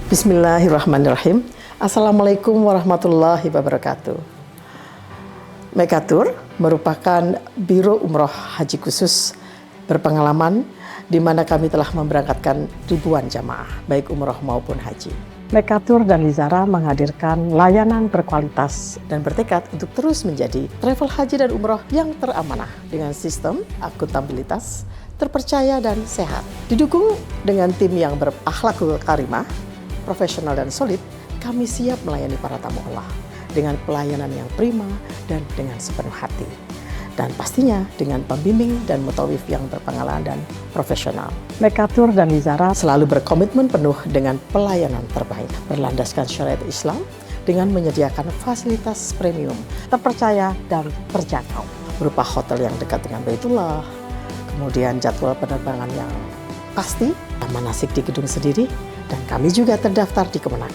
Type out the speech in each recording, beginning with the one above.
Bismillahirrahmanirrahim. Assalamualaikum warahmatullahi wabarakatuh. Mekatur merupakan Biro Umroh Haji Khusus berpengalaman di mana kami telah memberangkatkan ribuan jamaah, baik umroh maupun haji. Mekatur dan Lizara menghadirkan layanan berkualitas dan bertekad untuk terus menjadi travel haji dan umroh yang teramanah dengan sistem akuntabilitas, terpercaya dan sehat. Didukung dengan tim yang berakhlakul karimah, profesional dan solid, kami siap melayani para tamu Allah dengan pelayanan yang prima dan dengan sepenuh hati. Dan pastinya dengan pembimbing dan mutawif yang berpengalaman dan profesional. Mekatur dan Lizara selalu berkomitmen penuh dengan pelayanan terbaik, berlandaskan syariat Islam dengan menyediakan fasilitas premium, terpercaya dan terjangkau, berupa hotel yang dekat dengan Baitullah, kemudian jadwal penerbangan yang pasti, manasik di gedung sendiri, dan kami juga terdaftar di Kemenak,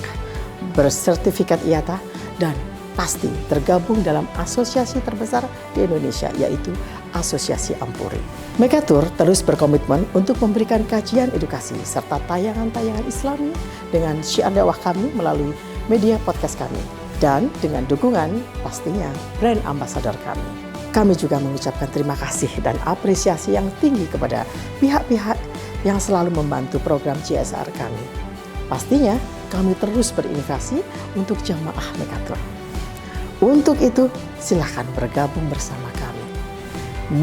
bersertifikat IATA, dan pasti tergabung dalam asosiasi terbesar di Indonesia, yaitu Asosiasi Ampuri. Mekatur terus berkomitmen untuk memberikan kajian edukasi serta tayangan-tayangan Islami dengan syiar dakwah kami melalui media podcast kami, dan dengan dukungan pastinya brand ambassador kami. Kami juga mengucapkan terima kasih dan apresiasi yang tinggi kepada pihak-pihak yang selalu membantu program CSR kami. Pastinya kami terus berinovasi untuk jamaah Mekatur. Untuk itu, silakan bergabung bersama kami.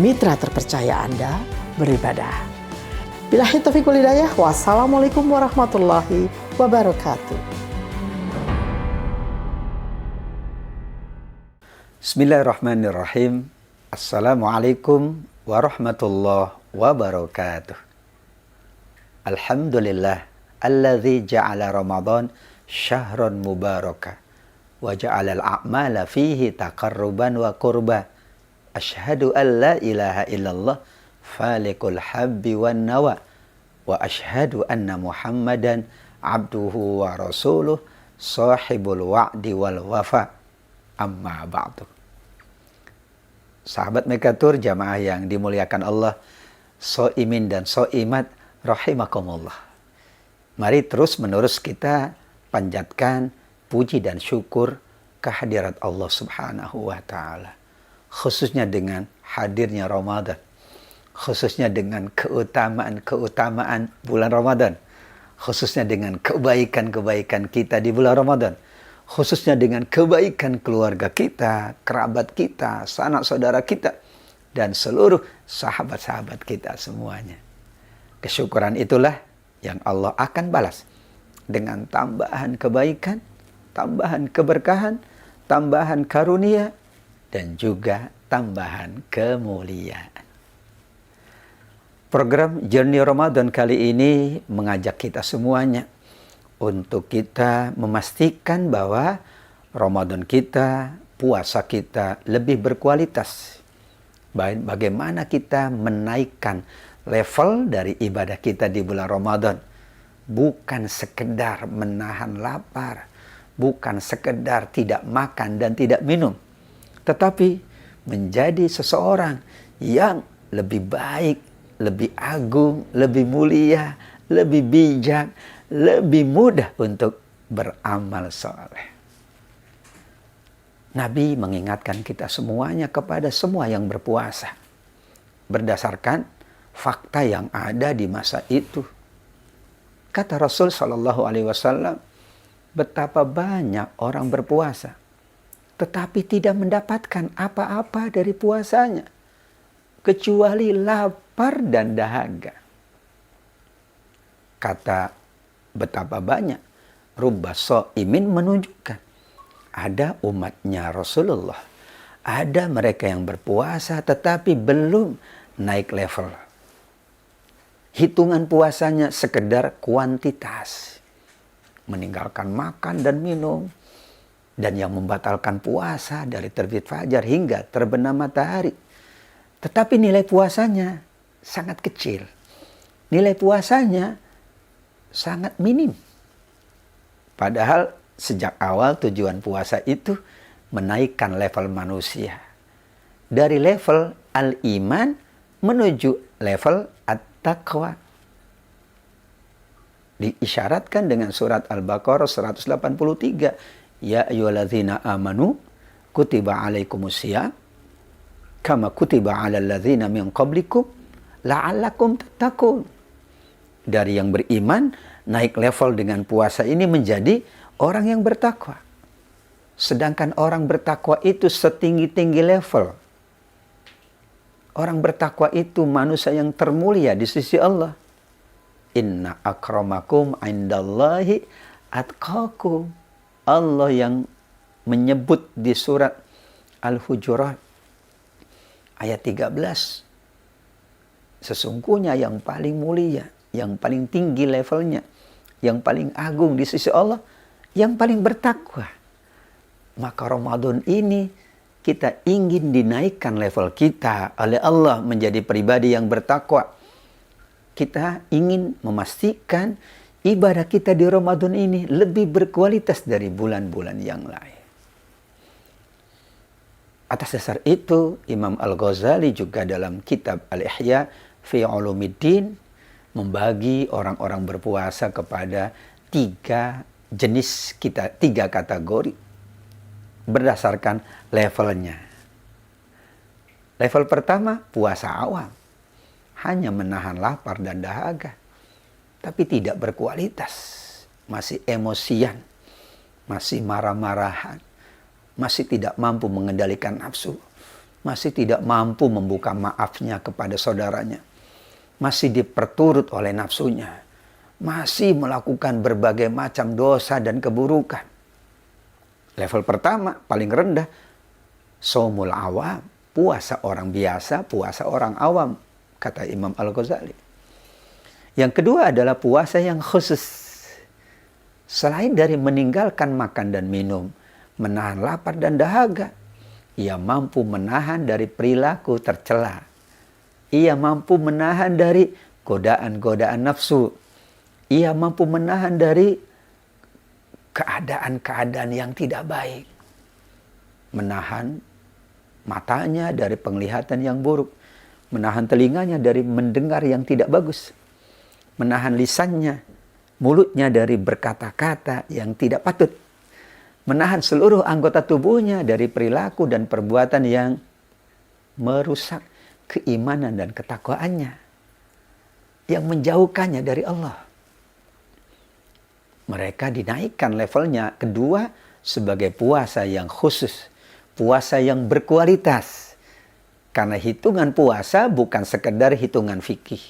Mitra terpercaya Anda beribadah. Billahi taufiq wal hidayah. Wassalamualaikum warahmatullahi wabarakatuh. Bismillahirrahmanirrahim. Assalamualaikum warahmatullahi wabarakatuh. Alhamdulillah alladzi ja'ala Ramadan syahran mubaraka wa ja'ala al-a'mala fihi taqarruban wa qurba. Asyhadu an la ilaha illallah falikul habbi wan nawa wa asyhadu anna Muhammadan abduhu wa rasuluh sahibul wa'di wal wafa. Amma ba'du. Sahabat Mekatur, jamaah yang dimuliakan Allah, soimin dan soimat rahimakumullah. Mari terus-menerus kita panjatkan puji dan syukur kehadirat Allah Subhanahu wa Ta'ala. Khususnya dengan hadirnya Ramadan. Khususnya dengan keutamaan bulan Ramadan. Khususnya dengan kebaikan-kebaikan kita di bulan Ramadan. Khususnya dengan kebaikan keluarga kita, kerabat kita, sanak saudara kita, dan seluruh sahabat-sahabat kita semuanya. Kesyukuran itulah yang Allah akan balas dengan tambahan kebaikan, tambahan keberkahan, tambahan karunia, dan juga tambahan kemuliaan. Program Journey Ramadan kali ini mengajak kita semuanya untuk kita memastikan bahwa Ramadan kita, puasa kita lebih berkualitas. Bagaimana kita menaikkan level dari ibadah kita di bulan Ramadan. Bukan sekedar menahan lapar, bukan sekedar tidak makan dan tidak minum, tetapi menjadi seseorang yang lebih baik, lebih agung, lebih mulia, lebih bijak, lebih mudah untuk beramal soleh. Nabi mengingatkan kita semuanya kepada semua yang berpuasa berdasarkan fakta yang ada di masa itu. Kata Rasul Shallallahu Alaihi Wasallam, betapa banyak orang berpuasa, tetapi tidak mendapatkan apa-apa dari puasanya, kecuali lapar dan dahaga. Kata betapa banyak, rubba sha'imin menunjukkan ada umatnya Rasulullah, ada mereka yang berpuasa tetapi belum naik level. Hitungan puasanya sekedar kuantitas, meninggalkan makan dan minum, dan yang membatalkan puasa dari terbit fajar hingga terbenam matahari. Tetapi nilai puasanya sangat kecil, nilai puasanya sangat minim. Padahal sejak awal tujuan puasa itu menaikkan level manusia dari level al-iman menuju level at-taqwa. diisyaratkan dengan surat Al-Baqarah 183. Ya ayyuhalladzina amanu kutiba alaikumusiyam kama kutiba alal ladzina min qablikum la'allakum tattaqun. Dari yang beriman naik level dengan puasa ini menjadi orang yang bertakwa. Sedangkan orang bertakwa itu setinggi-tinggi level. Orang bertakwa itu manusia yang termulia di sisi Allah. Inna akramakum indallahi atqakum. Allah yang menyebut di surat Al-Hujurat ayat 13. Sesungguhnya yang paling mulia, yang paling tinggi levelnya, yang paling agung di sisi Allah, yang paling bertakwa. Maka Ramadan ini kita ingin dinaikkan level kita oleh Allah menjadi pribadi yang bertakwa. Kita ingin memastikan ibadah kita di Ramadan ini lebih berkualitas dari bulan-bulan yang lain. Atas dasar itu, Imam Al-Ghazali juga dalam kitab Al-Ihya fi Ulumiddin membagi orang-orang berpuasa kepada tiga kategori berdasarkan levelnya. Level pertama, puasa awam. Hanya menahan lapar dan dahaga, tapi tidak berkualitas. Masih emosian, masih marah-marahan, masih tidak mampu mengendalikan nafsu, masih tidak mampu membuka maafnya kepada saudaranya, masih diperturut oleh nafsunya, masih melakukan berbagai macam dosa dan keburukan. Level pertama, paling rendah, shaumul awam, puasa orang biasa, puasa orang awam, kata Imam Al-Ghazali. Yang kedua adalah puasa yang khusus. Selain dari meninggalkan makan dan minum, menahan lapar dan dahaga, ia mampu menahan dari perilaku tercela. Ia mampu menahan dari godaan-godaan nafsu. Ia mampu menahan dari keadaan-keadaan yang tidak baik. Menahan matanya dari penglihatan yang buruk. Menahan telinganya dari mendengar yang tidak bagus. Menahan lisannya, mulutnya dari berkata-kata yang tidak patut. Menahan seluruh anggota tubuhnya dari perilaku dan perbuatan yang merusak keimanan dan ketakwaannya, yang menjauhkannya dari Allah. Mereka dinaikkan levelnya kedua sebagai puasa yang khusus, puasa yang berkualitas. Karena hitungan puasa bukan sekedar hitungan fikih.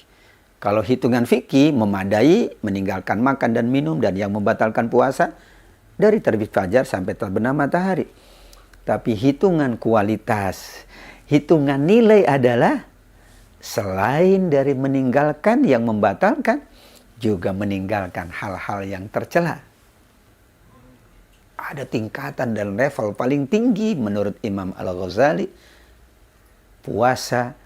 Kalau hitungan fikih memadai meninggalkan makan dan minum dan yang membatalkan puasa dari terbit fajar sampai terbenam matahari. Tapi hitungan kualitas, hitungan nilai adalah selain dari meninggalkan yang membatalkan, juga meninggalkan hal-hal yang tercela. Ada tingkatan dan level paling tinggi menurut Imam Al-Ghazali, puasa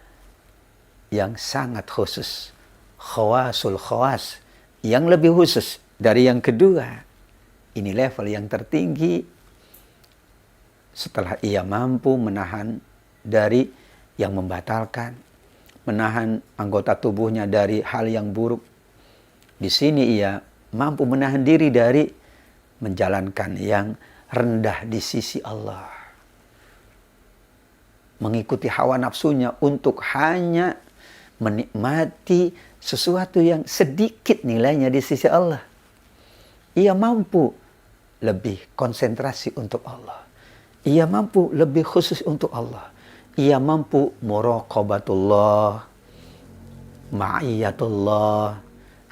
yang sangat khusus, khawasul khawas, yang lebih khusus dari yang kedua. Ini level yang tertinggi setelah ia mampu menahan dari yang membatalkan, menahan anggota tubuhnya dari hal yang buruk. Di sini ia mampu menahan diri dari menjalankan yang rendah di sisi Allah. Mengikuti hawa nafsunya untuk hanya menikmati sesuatu yang sedikit nilainya di sisi Allah. Ia mampu lebih konsentrasi untuk Allah. Ia mampu lebih khusus untuk Allah. Ia mampu muraqabatullah, ma'iyatullah.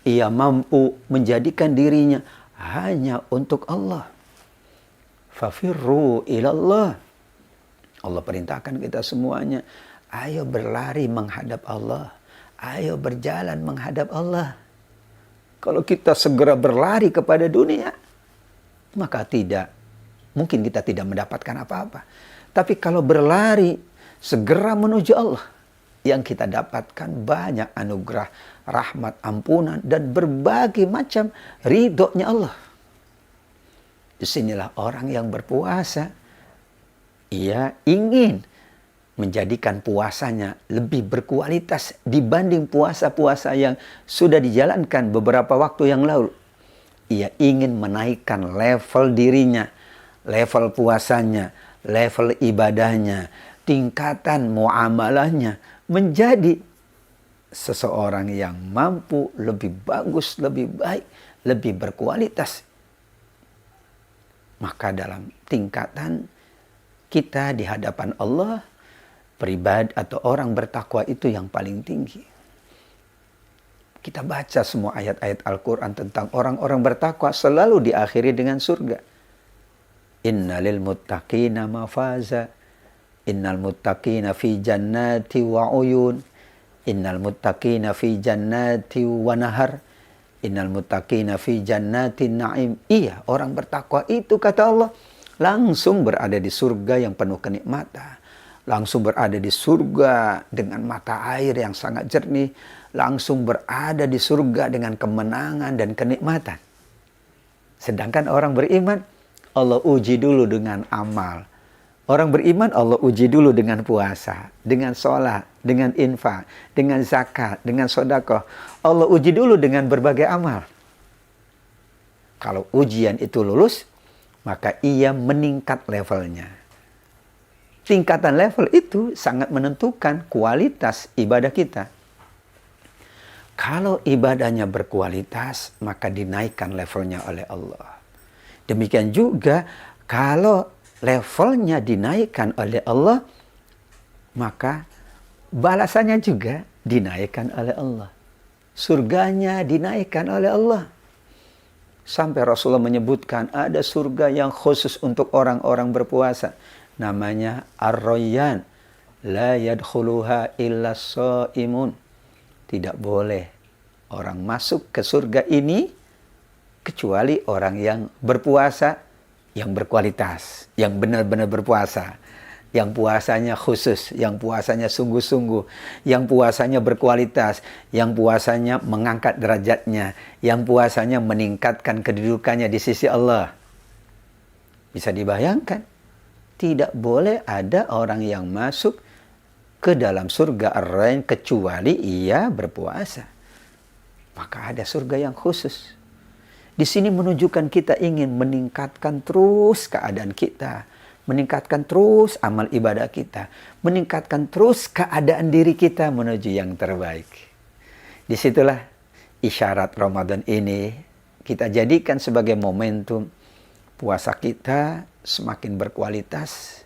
Ia mampu menjadikan dirinya hanya untuk Allah. Fafirru ilallah. Allah perintahkan kita semuanya, ayo berlari menghadap Allah. Ayo berjalan menghadap Allah. Kalau kita segera berlari kepada dunia, maka mungkin kita tidak mendapatkan apa-apa. Tapi kalau berlari segera menuju Allah, yang kita dapatkan banyak anugerah, rahmat, ampunan, dan berbagai macam ridhonya Allah. Disinilah orang yang berpuasa, ia ingin menjadikan puasanya lebih berkualitas dibanding puasa-puasa yang sudah dijalankan beberapa waktu yang lalu. ia ingin menaikkan level dirinya, level puasanya, level ibadahnya, tingkatan muamalahnya menjadi seseorang yang mampu lebih bagus, lebih baik, lebih berkualitas. Maka dalam tingkatan kita di hadapan Allah, pribadi atau orang bertakwa itu yang paling tinggi. Kita baca semua ayat-ayat Al-Quran tentang orang-orang bertakwa selalu diakhiri dengan surga. Innalil muttaqina mafaza, innal muttaqina fi jannati wa uyun, innal muttaqina fi jannati wa nahar, innal muttaqina fi jannatin na'im. Iya, orang bertakwa itu kata Allah langsung berada di surga yang penuh kenikmatan. Langsung berada di surga dengan mata air yang sangat jernih. Langsung berada di surga dengan kemenangan dan kenikmatan. Sedangkan orang beriman, Allah uji dulu dengan amal. Orang beriman Allah uji dulu dengan puasa, dengan sholat, dengan infak, dengan zakat, dengan sedekah. Allah uji dulu dengan berbagai amal. Kalau ujian itu lulus, maka ia meningkat levelnya. Tingkatan level itu sangat menentukan kualitas ibadah kita. Kalau ibadahnya berkualitas, maka dinaikkan levelnya oleh Allah. Demikian juga kalau levelnya dinaikkan oleh Allah, maka balasannya juga dinaikkan oleh Allah. Surganya dinaikkan oleh Allah. Sampai Rasulullah menyebutkan ada surga yang khusus untuk orang-orang berpuasa. Namanya Ar-Rayyan. La yadkhuluha illa sha'imun. Tidak boleh orang masuk ke surga ini kecuali orang yang berpuasa, yang berkualitas, yang benar-benar berpuasa, yang puasanya khusus, yang puasanya sungguh-sungguh, yang puasanya berkualitas, yang puasanya mengangkat derajatnya, yang puasanya meningkatkan kedudukannya di sisi Allah. Bisa dibayangkan, tidak boleh ada orang yang masuk ke dalam surga Ar-Rayyan kecuali ia berpuasa. Maka ada surga yang khusus. Di sini menunjukkan kita ingin meningkatkan terus keadaan kita, meningkatkan terus amal ibadah kita, meningkatkan terus keadaan diri kita menuju yang terbaik. Disitulah isyarat Ramadan ini kita jadikan sebagai momentum puasa kita semakin berkualitas,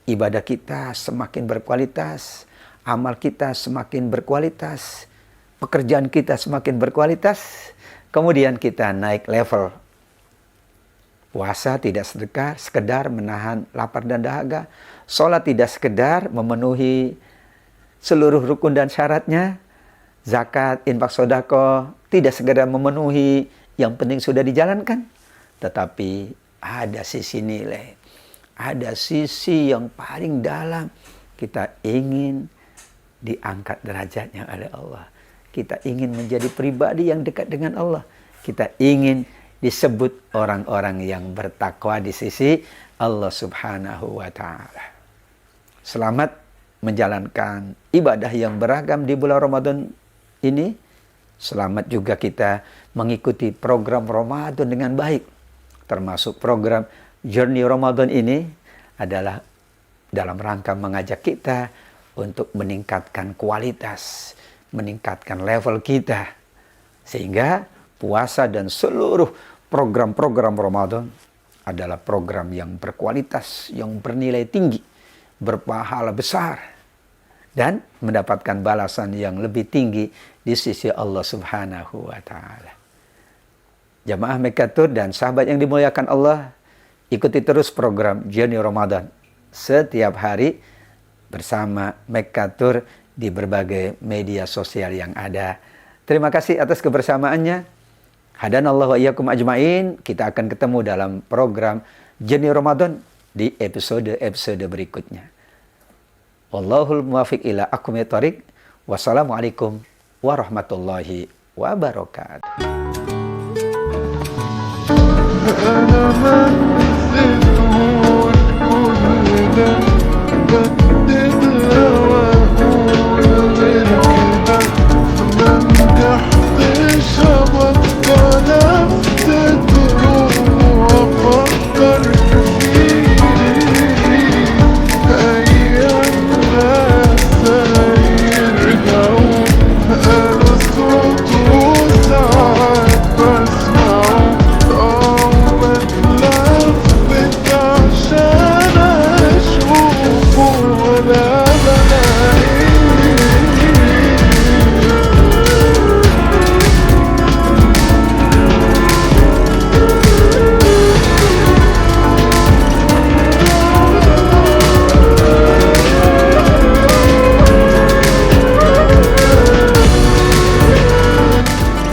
ibadah kita semakin berkualitas, amal kita semakin berkualitas, pekerjaan kita semakin berkualitas, kemudian kita naik level. Puasa tidak sekedar menahan lapar dan dahaga. Sholat tidak sekedar memenuhi seluruh rukun dan syaratnya. Zakat, infak, sedekah tidak sekedar memenuhi, yang penting sudah dijalankan. Tetapi ada sisi nilai, ada sisi yang paling dalam. Kita ingin diangkat derajatnya oleh Allah. Kita ingin menjadi pribadi yang dekat dengan Allah. Kita ingin disebut orang-orang yang bertakwa di sisi Allah Subhanahu wa ta'ala. Selamat menjalankan ibadah yang beragam di bulan Ramadan ini. Selamat juga kita mengikuti program Ramadan dengan baik. Termasuk program Journey Ramadan ini adalah dalam rangka mengajak kita untuk meningkatkan kualitas, meningkatkan level kita. Sehingga puasa dan seluruh program-program Ramadan adalah program yang berkualitas, yang bernilai tinggi, berpahala besar, dan mendapatkan balasan yang lebih tinggi di sisi Allah Subhanahu wa ta'ala. Jamaah Mekatur dan sahabat yang dimuliakan Allah, ikuti terus program Journey Ramadan setiap hari bersama Mekatur di berbagai media sosial yang ada. Terima kasih atas kebersamaannya. Hadanallahu wa iyyakum ajmain. Kita akan ketemu dalam program Journey Ramadan di episode berikutnya. Wallahul muwaffiq ila aqwamit thoriq. Wassalamualaikum warahmatullahi wabarakatuh.